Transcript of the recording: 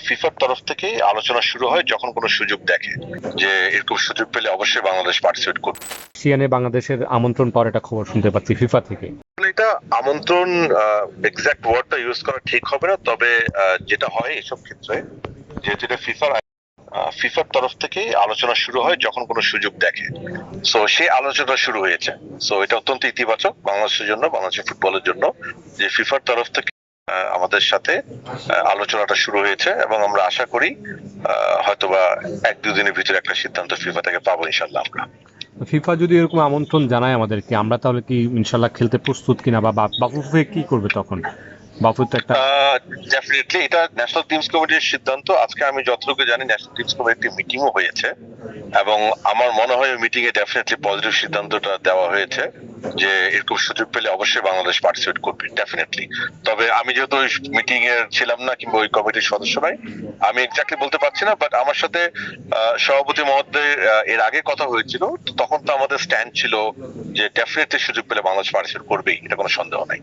ফিফার তরফ থেকে আলোচনা শুরু হয় যখন কোনো সুযোগ দেখে যে এরকম সুযোগ পেলে অবশ্যই বাংলাদেশ পার্টিসিপেট করবে। এশিয়ানে বাংলাদেশের আমন্ত্রণ পাওয়ার একটা খবর শুনতে পাচ্ছি ফিফা থেকে। এটা আমন্ত্রণ এক্সাক্ট ওয়ার্ডটা ইউজ করা ঠিক হবে না, তবে যেটা হয় এসব ক্ষেত্রে, যেহেতু এটা ফিফার তরফ থেকে আলোচনা শুরু হয় যখন কোনো সুযোগ দেখে, সো সেই আলোচনা শুরু হয়েছে। সো এটা অত্যন্ত ইতিবাচক বাংলাদেশের জন্য, বাংলাদেশের ফুটবলের জন্য, যে ফিফার তরফ থেকে আমাদের সাথে আলোচনাটা শুরু হয়েছে এবং আমরা আশা করি হয়তোবা 1-2 দিনের ভিতরে একটা সিদ্ধান্ত ফিফা থেকে পাবো ইনশাল্লাহ আমরা। ফিফা যদি এরকম আমন্ত্রণ জানায় আমাদেরকে, আমরা তাহলে কি ইনশাল্লাহ খেলতে প্রস্তুত কিনা, বা বাফুফে কি করবে তখন? বাফুফে তো একটা ডেফিনেটলি এটা ন্যাশনাল টিমস কমিটির সিদ্ধান্ত। আজকে আমি যতটুকু জানি ন্যাশনাল টিমস কমিটির মিটিংও হয়েছে এবং আমার মনে হয় মিটিং এ ডেফিনেটলি পজিটিভ সিদ্ধান্তটা দেওয়া হয়েছে যে এরকম সুযোগ পেলে অবশ্যই বাংলাদেশ পার্টিসিপেট করবে ডেফিনেটলি। তবে আমি যেহেতু ওই মিটিং এর ছিলাম না কিংবা ওই কমিটির সদস্য নাই, আমি এক্স্যাক্টলি বলতে পারছি না, বাট আমার সাথে সভাপতি মহোদয় এর আগে কথা হয়েছিল, তখন তো আমাদের স্ট্যান্ড ছিল যে ডেফিনেটলি সুযোগ পেলে বাংলাদেশ পার্টিসিপেট করবেই, এটা কোনো সন্দেহ নাই।